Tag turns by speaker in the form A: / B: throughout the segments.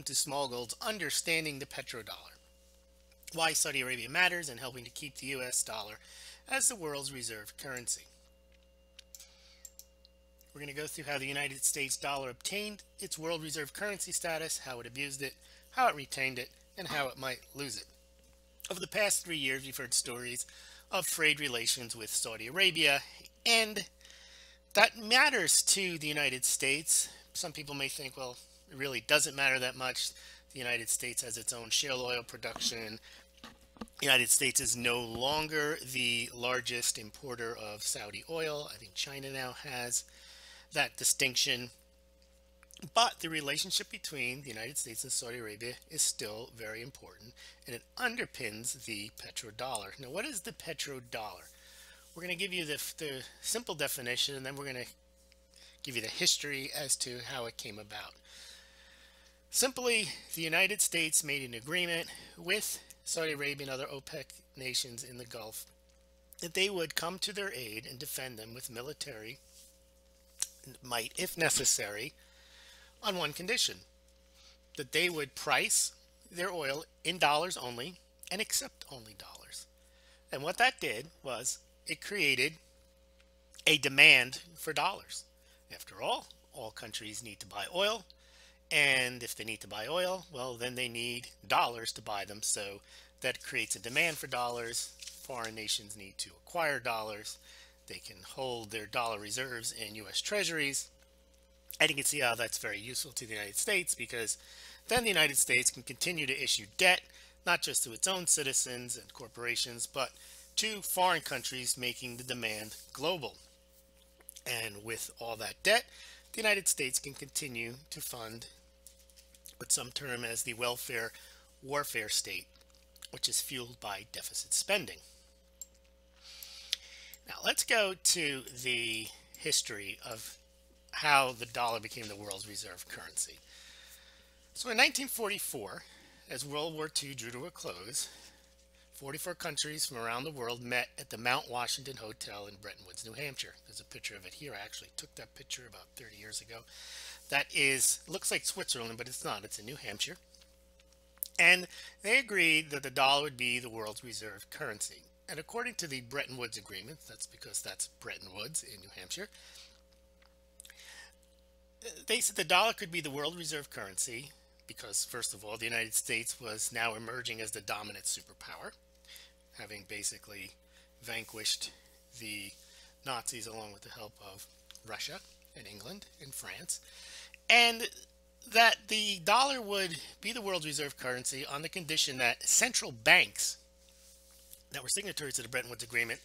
A: to Smaulgld's Understanding the Petrodollar. Why Saudi Arabia matters in helping to keep the US dollar as the world's reserve currency. We're going to go through how the United States dollar obtained its world reserve currency status, how it abused it, how it retained it, and how it might lose it. Over the past 3 years, we've heard stories of frayed relations with Saudi Arabia, and that matters to the United States. Some people may think, well, it really doesn't matter that much. The United States has its own shale oil production. The United States is no longer the largest importer of Saudi oil. I think China now has that distinction. But the relationship between the United States and Saudi Arabia is still very important, and it underpins the petrodollar. Now, what is the petrodollar? We're going to give you the simple definition, and then we're going to give you the history as to how it came about. Simply, the United States made an agreement with Saudi Arabia and other OPEC nations in the Gulf that they would come to their aid and defend them with military might, if necessary, on one condition: that they would price their oil in dollars only and accept only dollars. And what that did was it created a demand for dollars. After all countries need to buy oil, and if they need to buy oil, well, then they need dollars to buy them. So that creates a demand for dollars. Foreign nations need to acquire dollars. They can hold their dollar reserves in US treasuries. And you can see how that's very useful to the United States, because then the United States can continue to issue debt, not just to its own citizens and corporations, but to foreign countries, making the demand global. And with all that debt, the United States can continue to fund what some term as the welfare warfare state, which is fueled by deficit spending. Now let's go to the history of how the dollar became the world's reserve currency. So in 1944, as World War II drew to a close, 44 countries from around the world met at the Mount Washington Hotel in Bretton Woods, New Hampshire. There's a picture of it here. I actually took that picture about 30 years ago. That looks like Switzerland, but it's not. It's in New Hampshire. And they agreed that the dollar would be the world's reserve currency. And according to the Bretton Woods Agreement, that's because that's Bretton Woods in New Hampshire, they said the dollar could be the world reserve currency because, first of all, the United States was now emerging as the dominant superpower, having basically vanquished the Nazis along with the help of Russia and England and France, and that the dollar would be the world's reserve currency on the condition that central banks that were signatories to the Bretton Woods Agreement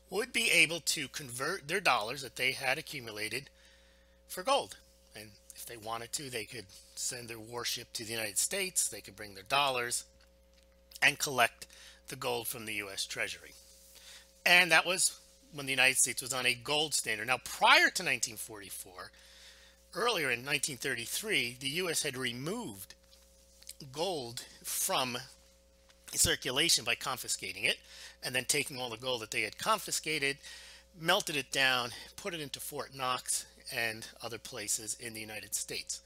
A: would be able to convert their dollars that they had accumulated for gold. And if they wanted to, they could send their warship to the United States, they could bring their dollars and collect the gold from the US Treasury. And that was when the United States was on a gold standard. Now, prior to 1944, earlier in 1933, the US had removed gold from circulation by confiscating it, and then taking all the gold that they had confiscated, melted it down, put it into Fort Knox and other places in the United States.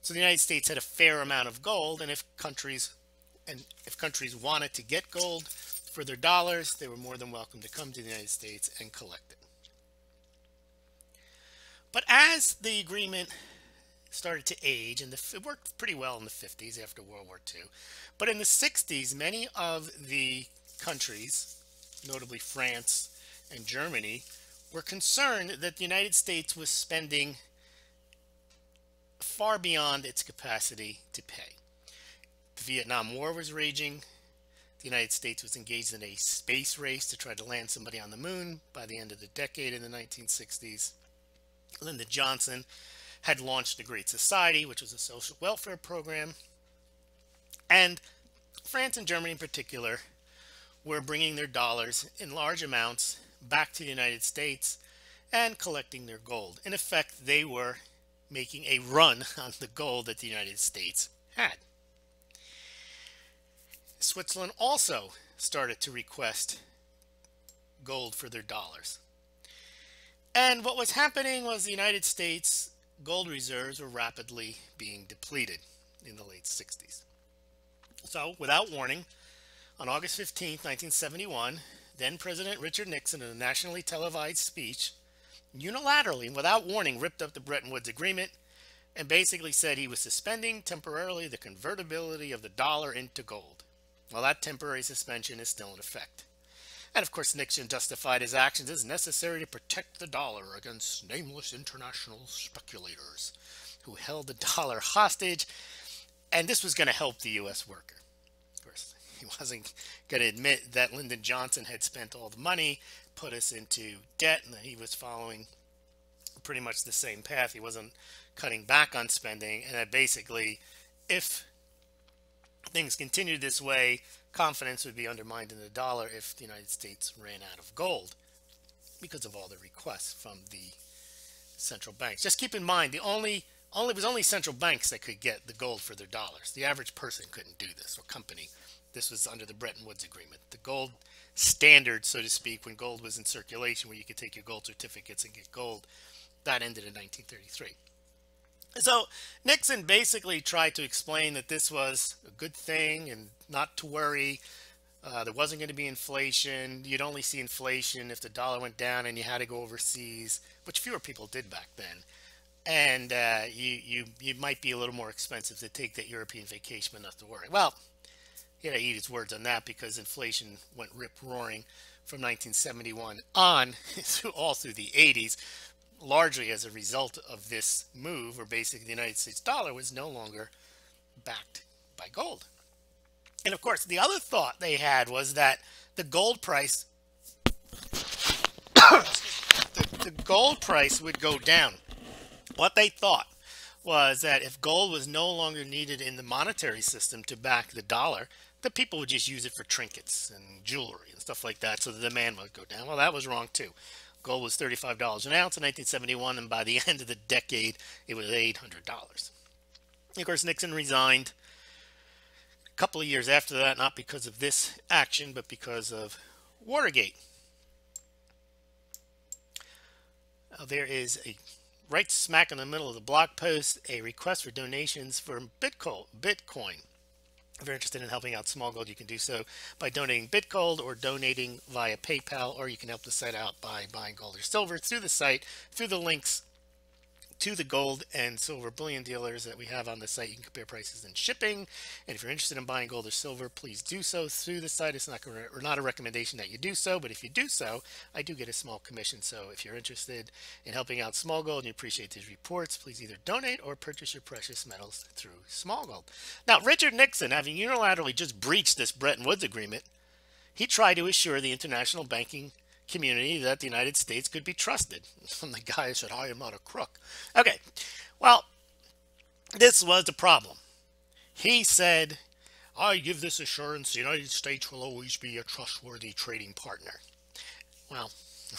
A: So the United States had a fair amount of gold, and if countries wanted to get gold for their dollars, they were more than welcome to come to the United States and collect it. But as the agreement started to age, and it worked pretty well in the 50s after World War II, but in the 60s, many of the countries, notably France and Germany, were concerned that the United States was spending far beyond its capacity to pay. The Vietnam War was raging. The United States was engaged in a space race to try to land somebody on the moon by the end of the decade in the 1960s. Lyndon Johnson had launched the Great Society, which was a social welfare program. And France and Germany in particular were bringing their dollars in large amounts back to the United States and collecting their gold. In effect, they were making a run on the gold that the United States had. Switzerland also started to request gold for their dollars. And what was happening was the United States gold reserves were rapidly being depleted. in the late 60s. So, without warning, on August 15th, 1971, then President Richard Nixon, in a nationally televised speech, unilaterally, without warning, ripped up the Bretton Woods Agreement and basically said he was suspending temporarily the convertibility of the dollar into gold. Well, that temporary suspension is still in effect. And of course, Nixon justified his actions as necessary to protect the dollar against nameless international speculators who held the dollar hostage, and this was going to help the U.S. worker. Of course, he wasn't going to admit that Lyndon Johnson had spent all the money, put us into debt, and that he was following pretty much the same path. He wasn't cutting back on spending, and that basically, if things continued this way, confidence would be undermined in the dollar if the United States ran out of gold because of all the requests from the central banks. Just keep in mind, it was only central banks that could get the gold for their dollars. The average person couldn't do this, or company. This was under the Bretton Woods Agreement. The gold standard, so to speak, when gold was in circulation, where you could take your gold certificates and get gold, that ended in 1933. So Nixon basically tried to explain that this was a good thing and not to worry. There wasn't going to be inflation. You'd only see inflation if the dollar went down and you had to go overseas, which fewer people did back then. And you might be a little more expensive to take that European vacation, but not to worry. Well, he had to eat his words on that because inflation went rip-roaring from 1971 on all through the 80s. Largely as a result of this move, where basically the United States dollar was no longer backed by gold. And of course, the other thought they had was that the gold price, the gold price would go down. What they thought was that if gold was no longer needed in the monetary system to back the dollar, the people would just use it for trinkets and jewelry and stuff like that, so the demand would go down. Well, that was wrong too. Gold was $35 an ounce in 1971, and by the end of the decade, it was $800. Of course, Nixon resigned a couple of years after that, not because of this action, but because of Watergate. There is a right smack in the middle of the blog post, a request for donations for Bitcoin. If you're interested in helping out Smaulgld, you can do so by donating Bitcoin or donating via PayPal, or you can help the site out by buying gold or silver through the site, through the links to the gold and silver bullion dealers that we have on the site. You can compare prices and shipping. And if you're interested in buying gold or silver, please do so through the site. It's not a recommendation that you do so, but if you do so, I do get a small commission. So if you're interested in helping out Smaulgld and you appreciate these reports, please either donate or purchase your precious metals through Smaulgld. Now, Richard Nixon, having unilaterally just breached this Bretton Woods Agreement, he tried to assure the international banking community that the United States could be trusted. And the guy said, I am not a crook. Okay, well, this was the problem. He said, I give this assurance, the United States will always be a trustworthy trading partner. Well,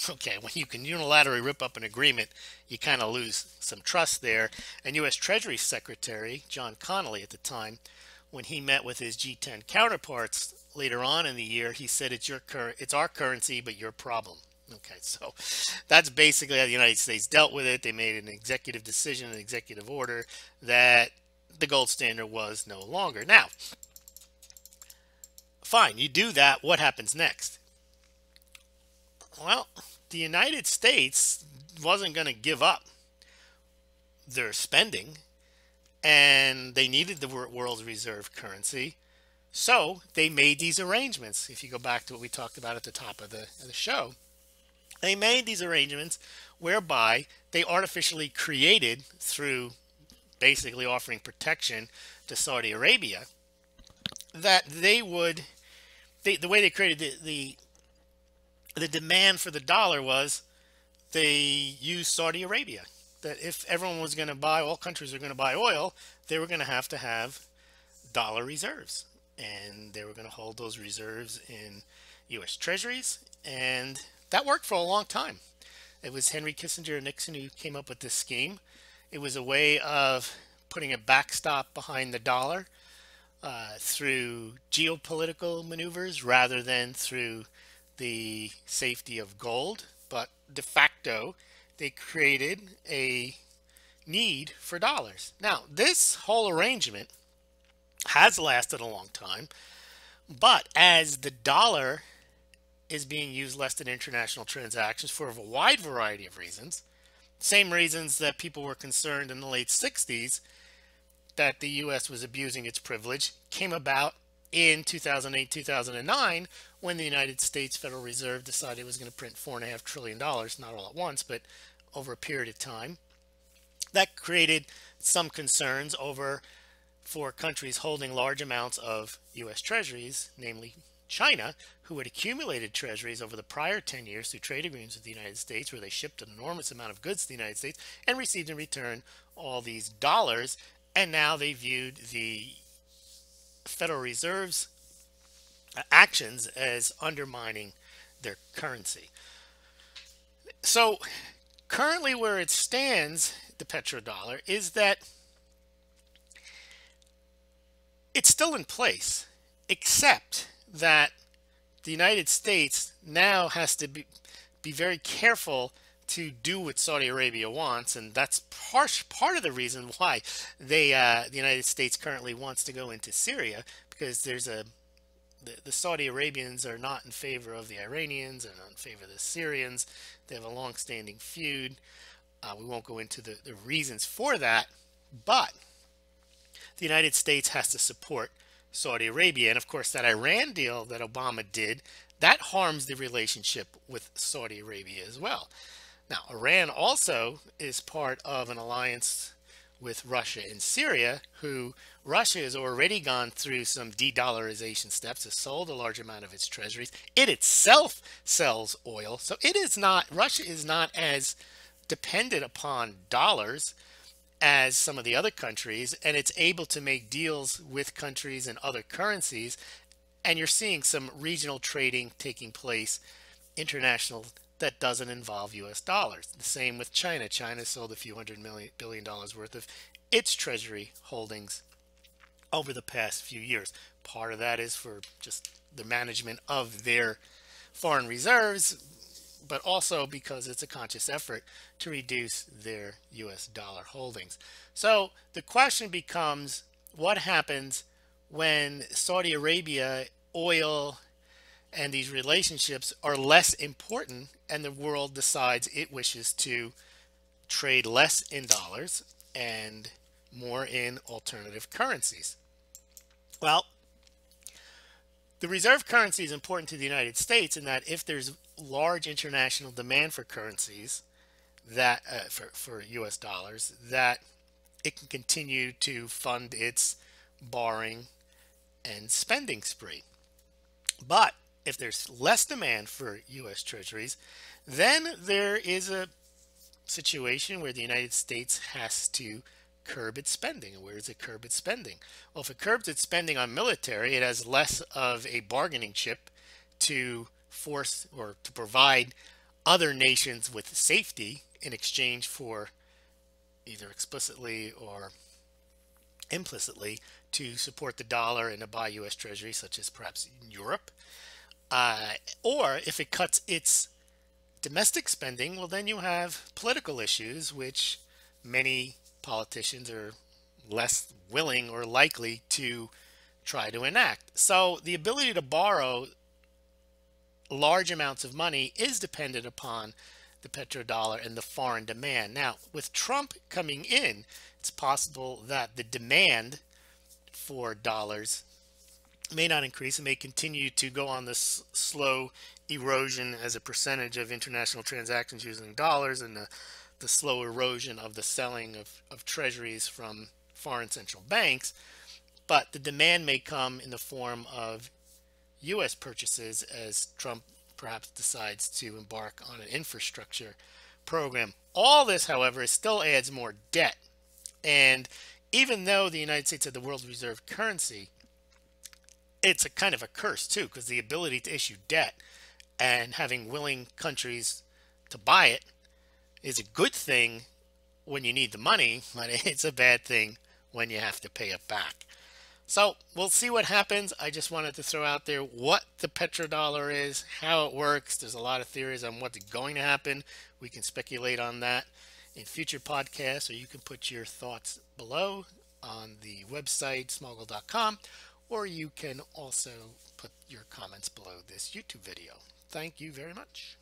A: okay, when you can unilaterally rip up an agreement, you kind of lose some trust there. And U.S. Treasury Secretary John Connally at the time, when he met with his G10 counterparts later on in the year, he said, it's our currency, but your problem. Okay, so that's basically how the United States dealt with it. They made an executive decision, an executive order, that the gold standard was no longer. Now, fine, you do that, what happens next? Well, the United States wasn't going to give up their spending, and they needed the world's reserve currency. So they made these arrangements. If you go back to what we talked about at the top of the show, they made these arrangements whereby they artificially created, through basically offering protection to Saudi Arabia, that they would, the way they created the demand for the dollar was they used Saudi Arabia. That if everyone was going to buy, all countries are going to buy oil, they were going to have dollar reserves. And they were going to hold those reserves in U.S. treasuries. And that worked for a long time. It was Henry Kissinger and Nixon who came up with this scheme. It was a way of putting a backstop behind the dollar through geopolitical maneuvers rather than through the safety of gold. But de facto, they created a need for dollars. Now, this whole arrangement has lasted a long time. But as the dollar is being used less in international transactions for a wide variety of reasons, same reasons that people were concerned in the late 60s that the US was abusing its privilege came about in 2008, 2009, when the United States Federal Reserve decided it was going to print $4.5 trillion, not all at once, but over a period of time. That created some concerns over for countries holding large amounts of US treasuries, namely China, who had accumulated treasuries over the prior 10 years through trade agreements with the United States, where they shipped an enormous amount of goods to the United States and received in return all these dollars. And now they viewed the Federal Reserve's actions as undermining their currency. So currently where it stands, the petrodollar, is that it's still in place, except that the United States now has to be very careful to do what Saudi Arabia wants, and that's part of the reason why the United States currently wants to go into Syria, because the Saudi Arabians are not in favor of the Iranians, and not in favor of the Syrians. They have a long-standing feud. We won't go into the reasons for that, but the United States has to support Saudi Arabia. And of course, that Iran deal that Obama did, that harms the relationship with Saudi Arabia as well. Now, Iran also is part of an alliance with Russia in Syria, who Russia has already gone through some de-dollarization steps, has sold a large amount of its treasuries. It itself sells oil. So Russia is not as dependent upon dollars as some of the other countries, and it's able to make deals with countries and other currencies. And you're seeing some regional trading taking place, international, that doesn't involve US dollars. The same with China. China sold a few $100 billion worth of its treasury holdings over the past few years. Part of that is for just the management of their foreign reserves, but also because it's a conscious effort to reduce their US dollar holdings. So the question becomes, what happens when Saudi Arabia, oil, and these relationships are less important and the world decides it wishes to trade less in dollars and more in alternative currencies? Well, the reserve currency is important to the United States in that if there's large international demand for currencies, that for US dollars, that it can continue to fund its borrowing and spending spree. But if there's less demand for US treasuries, then there is a situation where the United States has to curb its spending. And where does it curb its spending? Well, if it curbs its spending on military, it has less of a bargaining chip to force or to provide other nations with safety in exchange for either explicitly or implicitly to support the dollar and to buy US treasuries, such as perhaps in Europe. Or if it cuts its domestic spending, well, then you have political issues, which many politicians are less willing or likely to try to enact. So the ability to borrow large amounts of money is dependent upon the petrodollar and the foreign demand. Now, with Trump coming in, it's possible that the demand for dollars may not increase and may continue to go on this slow erosion as a percentage of international transactions using dollars, and the slow erosion of the selling of treasuries from foreign central banks. But the demand may come in the form of US purchases as Trump perhaps decides to embark on an infrastructure program. All this, however, still adds more debt. And even though the United States had the world's reserve currency, it's a kind of a curse too, because the ability to issue debt and having willing countries to buy it is a good thing when you need the money, but it's a bad thing when you have to pay it back. So we'll see what happens. I just wanted to throw out there what the petrodollar is, how it works. There's a lot of theories on what's going to happen. We can speculate on that in future podcasts, or you can put your thoughts below. on the website smaulgld.com, or you can also put your comments below this YouTube video. Thank you very much.